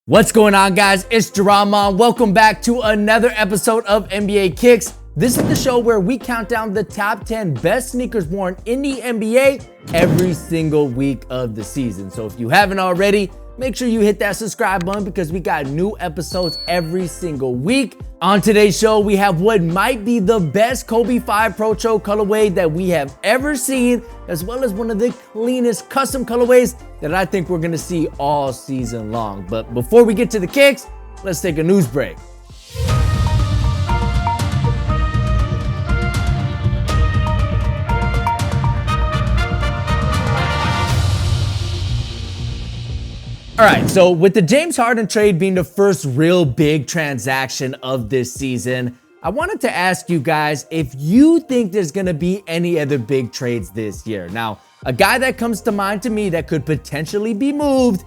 What's going on, guys? It's Drama. Welcome back to another episode of NBA Kicks. This is the show where we count down the top 10 best sneakers worn in the NBA every single week of the season. So if you haven't already, make sure you hit that subscribe button because we got new episodes every single week. On today's show, we have what might be the best Kobe 5 Pro Choke colorway that we have ever seen, as well as one of the cleanest custom colorways that I think we're gonna see all season long. But before we get to the kicks, let's take a news break. All right, so with the James Harden trade being the first real big transaction of this season, I wanted to ask you guys if you think there's gonna be any other big trades this year. Now, a guy that comes to mind to me that could potentially be moved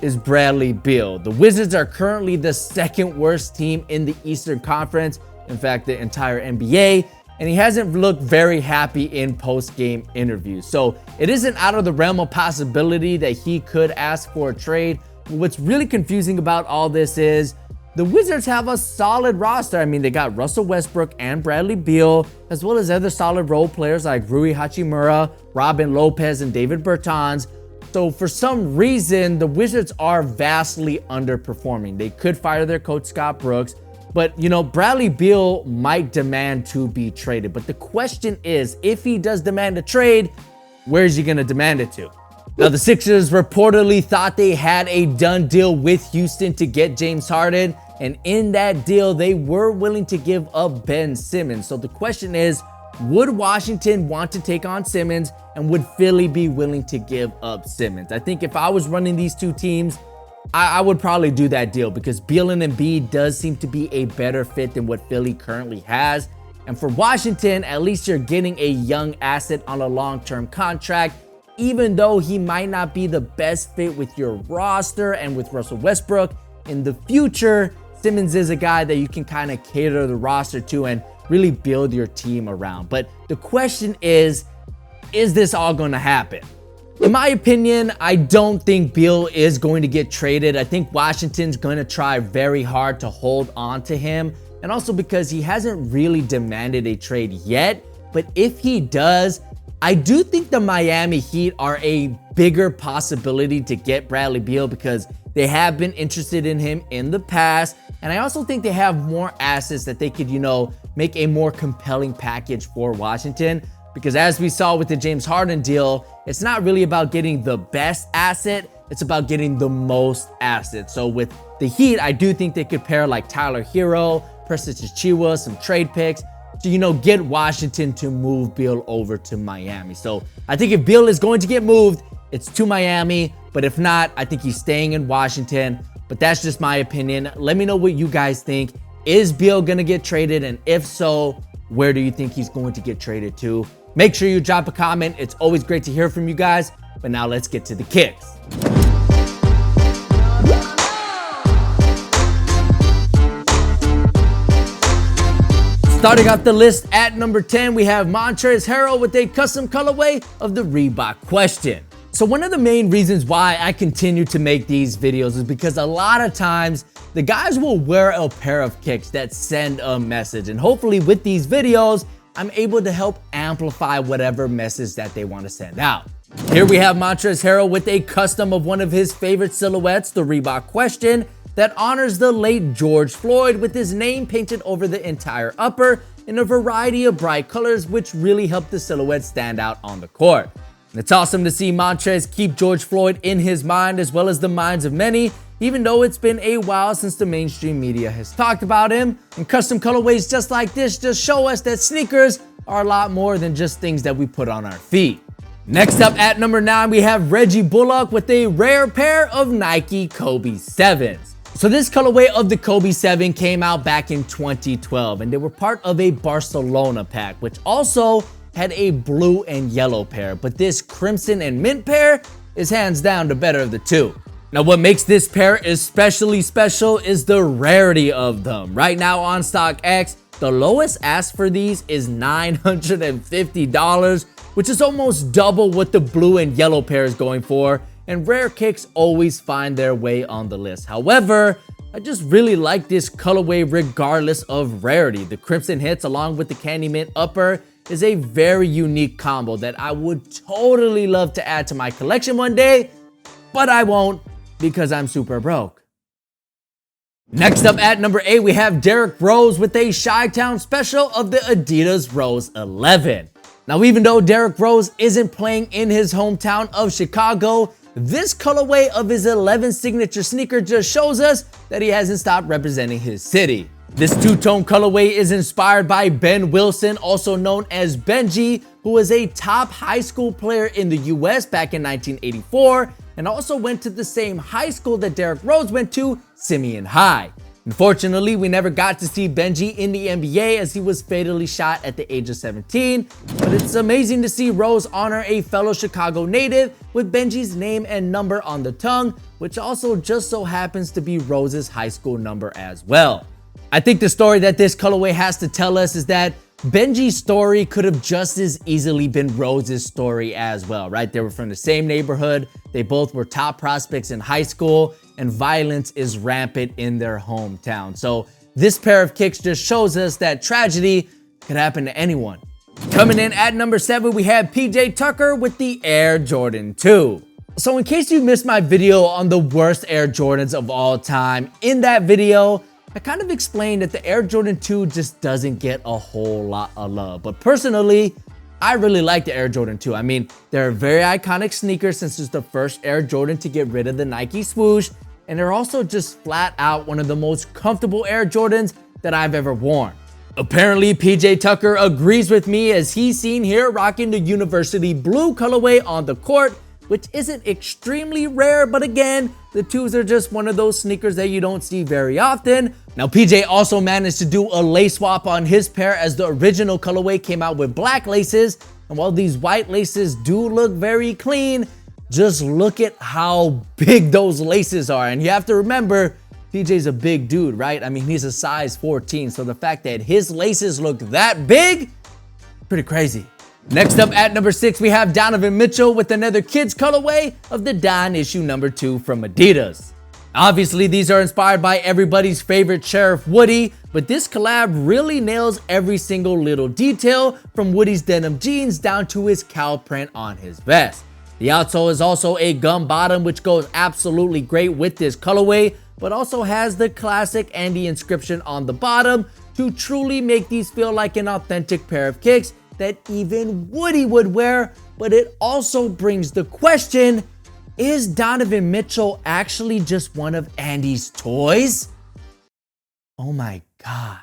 is Bradley Beal. The Wizards are currently the second worst team in the Eastern Conference, in fact, the entire NBA, and he hasn't looked very happy in post-game interviews. So it isn't out of the realm of possibility that he could ask for a trade. What's really confusing about all this is the Wizards have a solid roster. I mean, they got Russell Westbrook and Bradley Beal, as well as other solid role players like Rui Hachimura, Robin Lopez, and David Bertans. So for some reason, the Wizards are vastly underperforming. They could fire their coach, Scott Brooks. But, you know, Bradley Beal might demand to be traded. But the question is, if he does demand a trade, where is he going to demand it to? Now, the Sixers reportedly thought they had a done deal with Houston to get James Harden. And in that deal, they were willing to give up Ben Simmons. So the question is, would Washington want to take on Simmons? And would Philly be willing to give up Simmons? I think if I was running these two teams, I would probably do that deal because Beal and Embiid does seem to be a better fit than what Philly currently has. And for Washington, at least you're getting a young asset on a long-term contract. Even though he might not be the best fit with your roster and with Russell Westbrook, in the future, Simmons is a guy that you can kind of cater the roster to and really build your team around. But the question is this all going to happen? In my opinion, I don't think Beal is going to get traded. I think Washington's going to try very hard to hold on to him. And also because he hasn't really demanded a trade yet. But if he does, I do think the Miami Heat are a bigger possibility to get Bradley Beal because they have been interested in him in the past. And I also think they have more assets that they could, make a more compelling package for Washington. Because as we saw with the James Harden deal, it's not really about getting the best asset, it's about getting the assets. So with the Heat, I do think they could pair like Tyler Harrow, Precious Achiuwa, some trade picks to, get Washington to move Beal over to Miami. So I think if Beal is going to get moved, it's to Miami. But if not, I think he's staying in Washington. But that's just my opinion. Let me know what you guys think. Is Beal going to get traded? And if so, where do you think he's going to get traded to? Make sure you drop a comment. It's always great to hear from you guys. But now let's get to the kicks. Starting off the list at number 10, we have Harrow with a custom colorway of the Reebok Question. So one of the main reasons why I continue to make these videos is because a lot of times the guys will wear a pair of kicks that send a message. And hopefully with these videos, I'm able to help amplify whatever message that they want to send out. Here we have Harrow with a custom of one of his favorite silhouettes, the Reebok Question, that honors the late George Floyd with his name painted over the entire upper in a variety of bright colors, which really help the silhouette stand out on the court. And it's awesome to see Montrez keep George Floyd in his mind as well as the minds of many, even though it's been a while since the mainstream media has talked about him. And custom colorways just like this just show us that sneakers are a lot more than just things that we put on our feet. Next up at number 9, we have Reggie Bullock with a rare pair of Nike Kobe 7s. So this colorway of the Kobe 7 came out back in 2012, and they were part of a Barcelona pack, which also had a blue and yellow pair. But this crimson and mint pair is hands down the better of the two. Now, what makes this pair especially special is the rarity of them. Right now on StockX, the lowest ask for these is $950, which is almost double what the blue and yellow pair is going for. and rare kicks always find their way on the list. However, I just really like this colorway regardless of rarity. The Crimson Hits along with the Candy Mint upper is a very unique combo that I would totally love to add to my collection one day, but I won't because I'm super broke. Next up at number 8, we have Derrick Rose with a Chi-Town special of the Adidas Rose 11. Now, even though Derrick Rose isn't playing in his hometown of Chicago, this colorway of his 11 signature sneaker just shows us that he hasn't stopped representing his city. This two-tone colorway is inspired by Ben Wilson, also known as Benji, who was a top high school player in the US back in 1984 and also went to the same high school that Derrick Rose went to, Simeon High. Unfortunately, we never got to see Benji in the NBA as he was fatally shot at the age of 17, but it's amazing to see Rose honor a fellow Chicago native with Benji's name and number on the tongue, which also just so happens to be Rose's high school number as well. I think the story that this colorway has to tell us is that Benji's story could have just as easily been Rose's story as well, right? They were from the same neighborhood, they both were top prospects in high school, and violence is rampant in their hometown. So this pair of kicks just shows us that tragedy could happen to anyone. Coming in at number 7, we have PJ Tucker with the Air Jordan 2. So in case you missed my video on the worst Air Jordans of all time, in that video, I kind of explained that the Air Jordan 2 just doesn't get a whole lot of love. But personally, I really like the Air Jordan 2. I mean, they're a very iconic sneaker since it's the first Air Jordan to get rid of the Nike swoosh. And they're also just flat out one of the most comfortable Air Jordans that I've ever worn. Apparently, PJ Tucker agrees with me as he's seen here rocking the University Blue colorway on the court, which isn't extremely rare, but again, the 2s are just one of those sneakers that you don't see very often. Now, PJ also managed to do a lace swap on his pair as the original colorway came out with black laces. And while these white laces do look very clean, just look at how big those laces are. And you have to remember, PJ's a big dude, right? I mean, he's a size 14. So the fact that his laces look that big, pretty crazy. Next up at number 6, we have Donovan Mitchell with another kids colorway of the Don issue number 2 from Adidas. Obviously, these are inspired by everybody's favorite Sheriff Woody, but this collab really nails every single little detail from Woody's denim jeans down to his cow print on his vest. The outsole is also a gum bottom, which goes absolutely great with this colorway, but also has the classic Andy inscription on the bottom to truly make these feel like an authentic pair of kicks that even Woody would wear. But it also brings the question, is Donovan Mitchell actually just one of Andy's toys? Oh my God.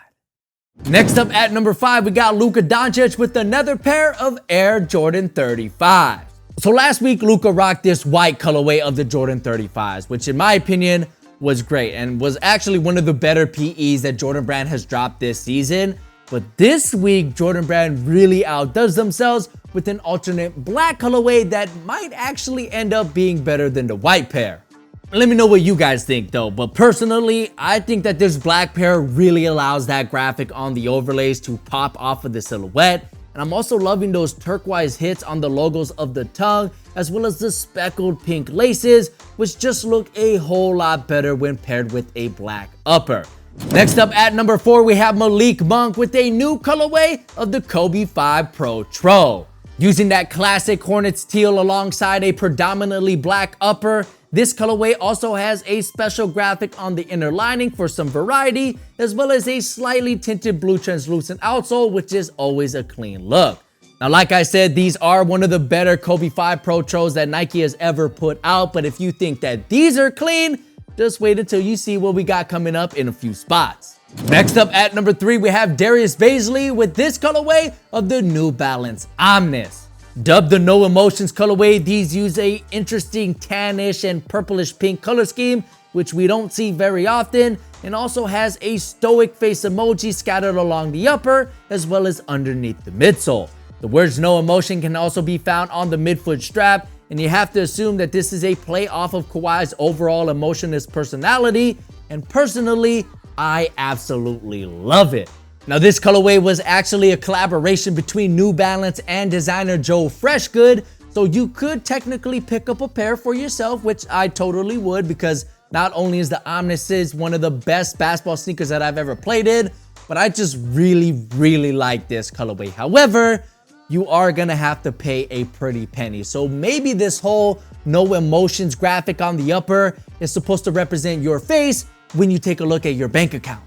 Next up at number 5, we got Luka Doncic with another pair of Air Jordan 35. So last week, Luka rocked this white colorway of the Jordan 35s, which in my opinion was great and was actually one of the better PEs that Jordan Brand has dropped this season. But this week, Jordan Brand really outdoes themselves with an alternate black colorway that might actually end up being better than the white pair. Let me know what you guys think though, but personally, I think that this black pair really allows that graphic on the overlays to pop off of the silhouette. And I'm also loving those turquoise hits on the logos of the tongue, as well as the speckled pink laces, which just look a whole lot better when paired with a black upper. Next up at number 4, we have Malik Monk with a new colorway of the Kobe 5 Pro Tro. Using that classic Hornets teal alongside a predominantly black upper, this colorway also has a special graphic on the inner lining for some variety, as well as a slightly tinted blue translucent outsole, which is always a clean look. Now, like I said, these are one of the better Kobe 5 Pro Tros that Nike has ever put out, but if you think that these are clean, just wait until you see what we got coming up in a few spots. Next up at number 3, we have Darius Bazley with this colorway of the New Balance Omnis. Dubbed the No Emotions colorway, these use a interesting tannish and purplish pink color scheme, which we don't see very often, and also has a stoic face emoji scattered along the upper as well as underneath the midsole. The words No Emotion can also be found on the midfoot strap, and you have to assume that this is a play off of Kawhi's overall emotionless personality, and personally, I absolutely love it. Now, this colorway was actually a collaboration between New Balance and designer Joe Freshgood, So you could technically pick up a pair for yourself, which I totally would, because not only is the Omnisis one of the best basketball sneakers that I've ever played in, but I just really like this colorway. However, you are gonna have to pay a pretty penny. So maybe this whole no emotions graphic on the upper is supposed to represent your face when you take a look at your bank account.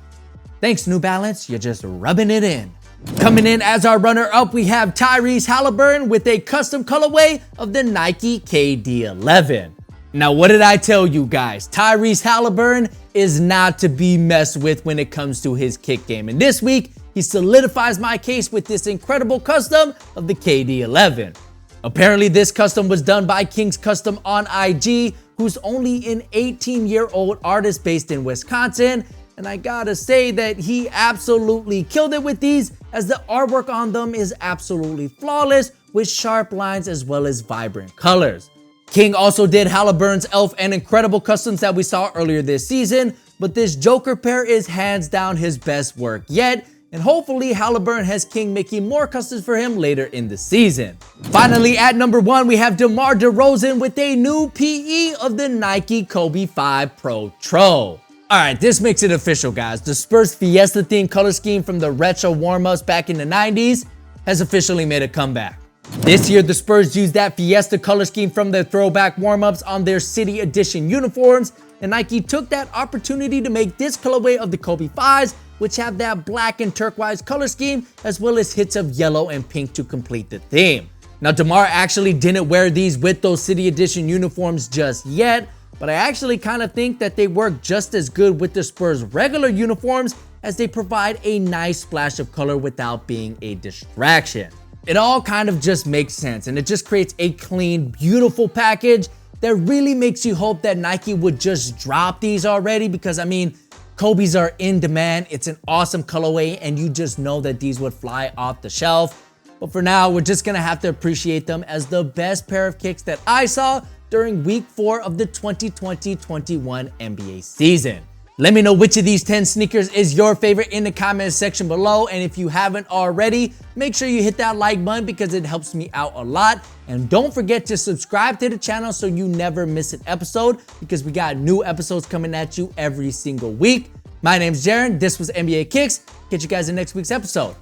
Thanks, New Balance, you're just rubbing it in. Coming in as our runner-up, we have Tyrese Haliburton with a custom colorway of the Nike KD11. Now, what did I tell you guys? Tyrese Haliburton is not to be messed with when it comes to his kick game. And this week, he solidifies my case with this incredible custom of the KD11. Apparently, this custom was done by King's Custom on IG, who's only an 18-year-old artist based in Wisconsin. And I gotta say that he absolutely killed it with these, as the artwork on them is absolutely flawless with sharp lines as well as vibrant colors. King also did Haliburton's Elf and Incredible customs that we saw earlier this season, but this Joker pair is hands down his best work yet, and hopefully Haliburton has King making more customs for him later in the season. Finally, at number 1, we have DeMar DeRozan with a new PE of the Nike Kobe 5 Pro Tro. Alright, this makes it official, guys. The Spurs Fiesta themed color scheme from the retro warm-ups back in the 90s has officially made a comeback. This year, the Spurs used that Fiesta color scheme from their throwback warm-ups on their City Edition uniforms, and Nike took that opportunity to make this colorway of the Kobe 5s, which have that black and turquoise color scheme, as well as hits of yellow and pink to complete the theme. Now, DeMar actually didn't wear these with those City Edition uniforms just yet, but I actually kind of think that they work just as good with the Spurs' regular uniforms, as they provide a nice splash of color without being a distraction. It all kind of just makes sense, and it just creates a clean, beautiful package that really makes you hope that Nike would just drop these already, because I mean, Kobe's are in demand, it's an awesome colorway, and you just know that these would fly off the shelf. But for now, we're just gonna have to appreciate them as the best pair of kicks that I saw during week 4 of the 2020-21 NBA season. Let me know which of these 10 sneakers is your favorite in the comment section below. And if you haven't already, make sure you hit that like button because it helps me out a lot. And don't forget to subscribe to the channel so you never miss an episode, because we got new episodes coming at you every single week. My name's Jaron. This was NBA Kicks. Catch you guys in next week's episode.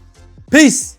Peace.